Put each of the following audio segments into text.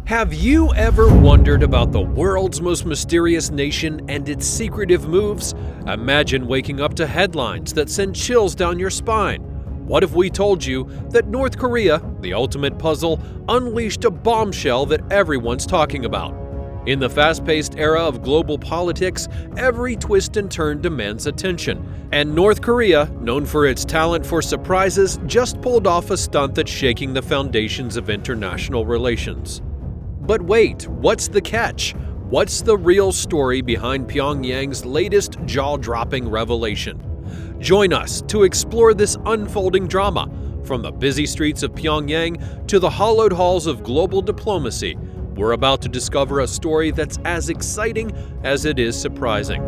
Have you ever wondered about the world's most mysterious nation and its secretive moves? Imagine waking up to headlines that send chills down your spine. What if we told you that North Korea, the ultimate puzzle, unleashed a bombshell that everyone's talking about? In the fast-paced era of global politics, every twist and turn demands attention. And North Korea, known for its talent for surprises, just pulled off a stunt that's shaking the foundations of international relations. But wait, what's the catch? What's the real story behind Pyongyang's latest jaw-dropping revelation? Join us to explore this unfolding drama, from the busy streets of Pyongyang to the hollowed halls of global diplomacy. We're about to discover a story that's as exciting as it is surprising.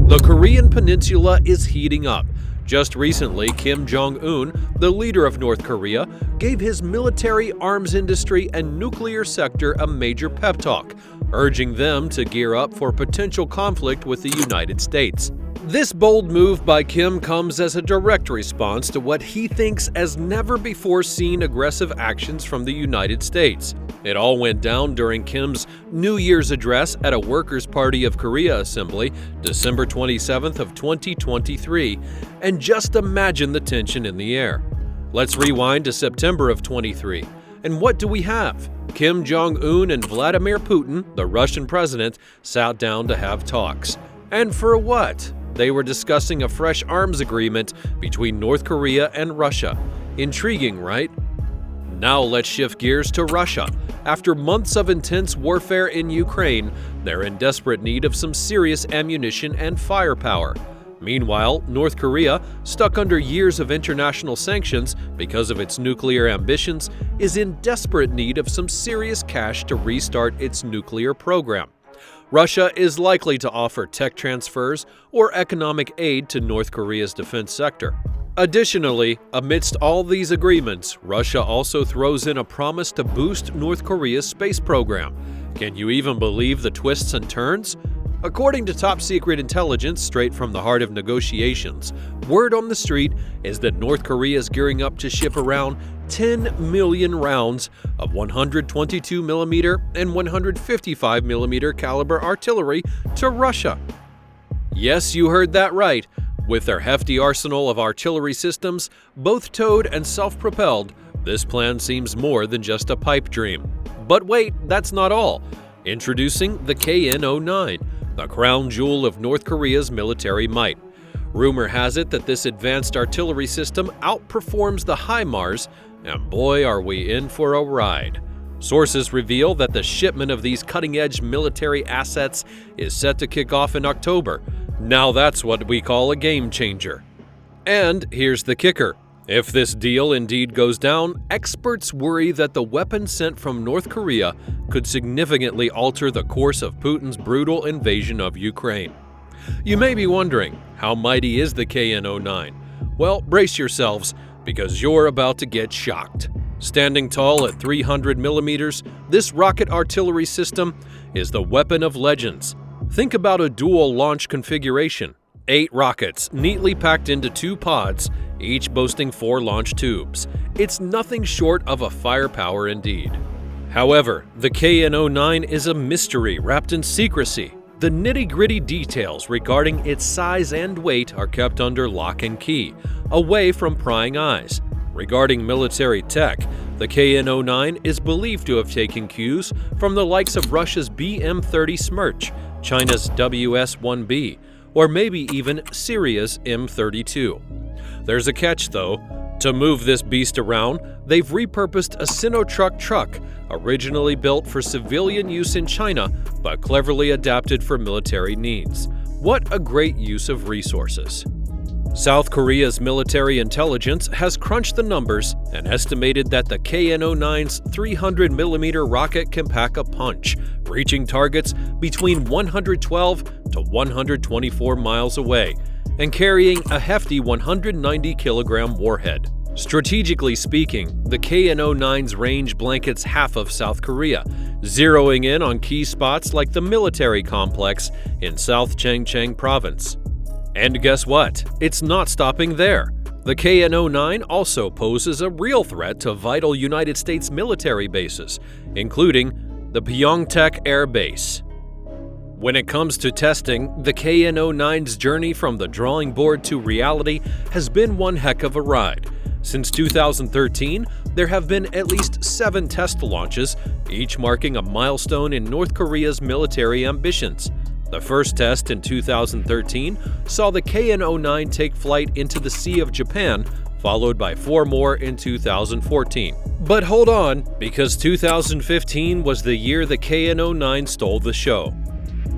The Korean Peninsula is heating up. Just recently, Jong-un, the leader of North Korea, gave his military, arms industry, and nuclear sector a major pep talk, urging them to gear up for potential conflict with the United States. This bold move by Kim comes as a direct response to what he thinks as never-before-seen aggressive actions from the United States. It all went down during Kim's New Year's address at a Workers' Party of Korea assembly, December 27th of 2023, and just imagine the tension in the air. Let's rewind to September of 23. And what do we have? Kim Jong-un and Vladimir Putin, the Russian president, sat down to have talks. And for what? They were discussing a fresh arms agreement between North Korea and Russia. Intriguing, right? Now let's shift gears to Russia. After months of intense warfare in Ukraine, they're in desperate need of some serious ammunition and firepower. Meanwhile, North Korea, stuck under years of international sanctions because of its nuclear ambitions, is in desperate need of some serious cash to restart its nuclear program. Russia is likely to offer tech transfers or economic aid to North Korea's defense sector. Additionally, amidst all these agreements, Russia also throws in a promise to boost North Korea's space program. Can you even believe the twists and turns? According to top-secret intelligence straight from the heart of negotiations, word on the street is that North Korea is gearing up to ship around 10 million rounds of 122mm and 155mm caliber artillery to Russia. Yes, you heard that right. With their hefty arsenal of artillery systems, both towed and self-propelled, this plan seems more than just a pipe dream. But wait, that's not all. Introducing the KN-09, the crown jewel of North Korea's military might. Rumor has it that this advanced artillery system outperforms the HIMARS, and boy are we in for a ride. Sources reveal that the shipment of these cutting-edge military assets is set to kick off in October. Now that's what we call a game changer. And here's the kicker. If this deal indeed goes down, experts worry that the weapon sent from North Korea could significantly alter the course of Putin's brutal invasion of Ukraine. You may be wondering, how mighty is the KN-09? Well, brace yourselves, because you're about to get shocked. Standing tall at 300mm, this rocket artillery system is the weapon of legends. Think about a dual launch configuration. 8 rockets neatly packed into 2 pods, each boasting 4 launch tubes. It's nothing short of a firepower indeed. However, the KN-09 is a mystery wrapped in secrecy. The nitty-gritty details regarding its size and weight are kept under lock and key, away from prying eyes. Regarding military tech, the KN-09 is believed to have taken cues from the likes of Russia's BM-30 Smerch, China's WS-1B, or maybe even Syria's M32. There's a catch though. To move this beast around, they've repurposed a Sinotruk truck, originally built for civilian use in China, but cleverly adapted for military needs. What a great use of resources. South Korea's military intelligence has crunched the numbers and estimated that the KN-09's 300mm rocket can pack a punch, reaching targets between 112 to 124 miles away and carrying a hefty 190-kilogram warhead. Strategically speaking, the KN-09's range blankets half of South Korea, zeroing in on key spots like the military complex in South Changcheng Province. And guess what? It's not stopping there. The KN-09 also poses a real threat to vital United States military bases, including the Pyongyang Air Base. When it comes to testing, the KN-09's journey from the drawing board to reality has been one heck of a ride. Since 2013, there have been at least 7 test launches, each marking a milestone in North Korea's military ambitions. The first test in 2013 saw the KN-09 take flight into the Sea of Japan, followed by 4 more in 2014. But hold on, because 2015 was the year the KN-09 stole the show.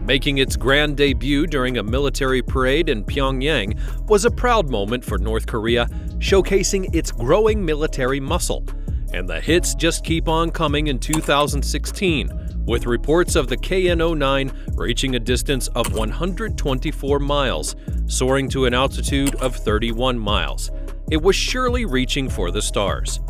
Making its grand debut during a military parade in Pyongyang was a proud moment for North Korea, showcasing its growing military muscle. And the hits just keep on coming in 2016, with reports of the KN-09 reaching a distance of 124 miles, soaring to an altitude of 31 miles. It was surely reaching for the stars.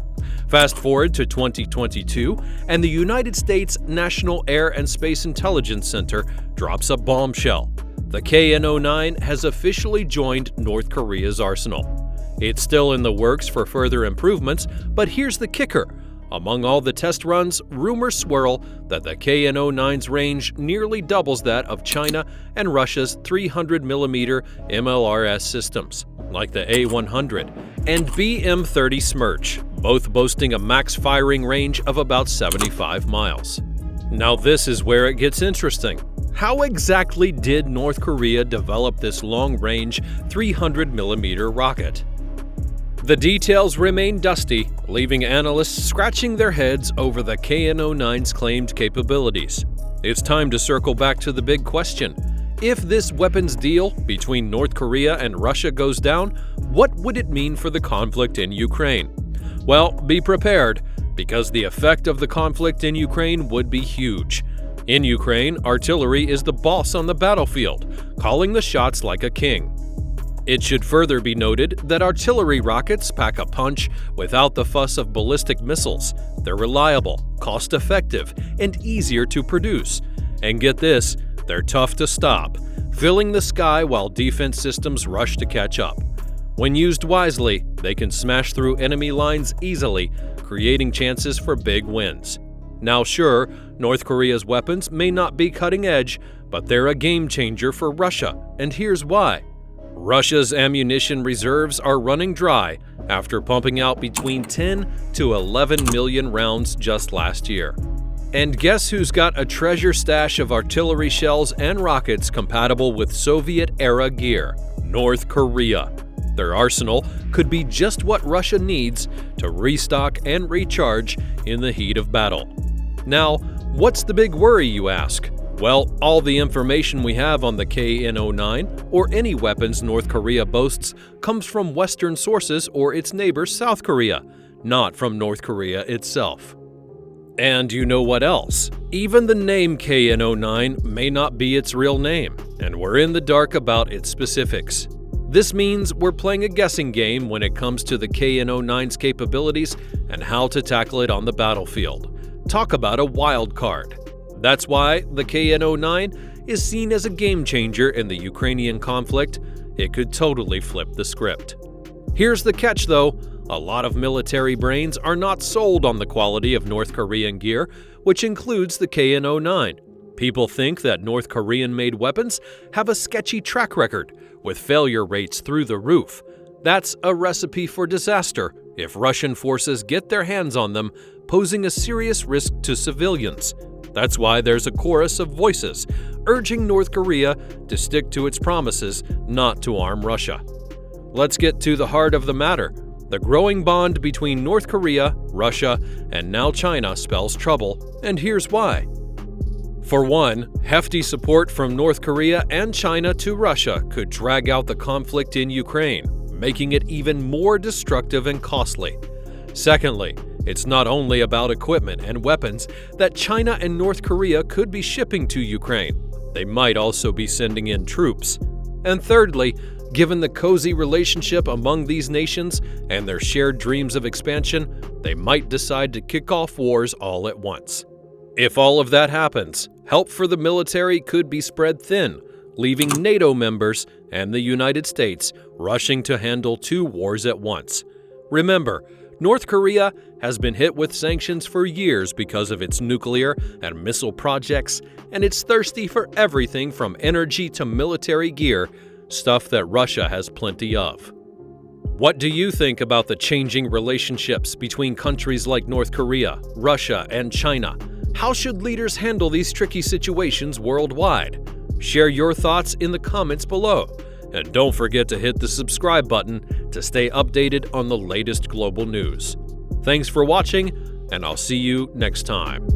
Fast forward to 2022, and the United States National Air and Space Intelligence Center drops a bombshell. The KN-09 has officially joined North Korea's arsenal. It's still in the works for further improvements, but here's the kicker. Among all the test runs, rumors swirl that the KN-09's range nearly doubles that of China and Russia's 300mm MLRS systems, like the A-100 and BM-30 Smerch, both boasting a max firing range of about 75 miles. Now this is where it gets interesting. How exactly did North Korea develop this long-range 300mm rocket? The details remain dusty, leaving analysts scratching their heads over the KN-09's claimed capabilities. It's time to circle back to the big question. If this weapons deal between North Korea and Russia goes down, what would it mean for the conflict in Ukraine? Well, be prepared, because the effect of the conflict in Ukraine would be huge. In Ukraine, artillery is the boss on the battlefield, calling the shots like a king. It should further be noted that artillery rockets pack a punch without the fuss of ballistic missiles. They're reliable, cost-effective, and easier to produce. And get this, they're tough to stop, filling the sky while defense systems rush to catch up. When used wisely, they can smash through enemy lines easily, creating chances for big wins. Now sure, North Korea's weapons may not be cutting edge, but they're a game changer for Russia, and here's why. Russia's ammunition reserves are running dry after pumping out between 10 to 11 million rounds just last year. And guess who's got a treasure stash of artillery shells and rockets compatible with Soviet-era gear? North Korea. Their arsenal could be just what Russia needs to restock and recharge in the heat of battle. Now, what's the big worry, you ask? Well, all the information we have on the KN-09 or any weapons North Korea boasts comes from Western sources or its neighbor South Korea, not from North Korea itself. And you know what else? Even the name KN-09 may not be its real name, and we're in the dark about its specifics. This means we're playing a guessing game when it comes to the KN-09's capabilities and how to tackle it on the battlefield. Talk about a wild card. That's why the KN-09 is seen as a game changer in the Ukrainian conflict. It could totally flip the script. Here's the catch though, a lot of military brains are not sold on the quality of North Korean gear, which includes the KN-09. People think that North Korean-made weapons have a sketchy track record, with failure rates through the roof. That's a recipe for disaster if Russian forces get their hands on them, posing a serious risk to civilians. That's why there's a chorus of voices urging North Korea to stick to its promises not to arm Russia. Let's get to the heart of the matter. The growing bond between North Korea, Russia, and now China spells trouble, and here's why. For one, hefty support from North Korea and China to Russia could drag out the conflict in Ukraine, making it even more destructive and costly. Secondly, it's not only about equipment and weapons that China and North Korea could be shipping to Ukraine. They might also be sending in troops. And thirdly, Given the cozy relationship among these nations and their shared dreams of expansion, they might decide to kick off wars all at once. If all of that happens, help for the military could be spread thin, leaving NATO members and the United States rushing to handle two wars at once. Remember, North Korea has been hit with sanctions for years because of its nuclear and missile projects, and it's thirsty for everything from energy to military gear, stuff that Russia has plenty of. What do you think about the changing relationships between countries like North Korea, Russia, and China? How should leaders handle these tricky situations worldwide? Share your thoughts in the comments below. And don't forget to hit the subscribe button to stay updated on the latest global news. Thanks for watching, and I'll see you next time.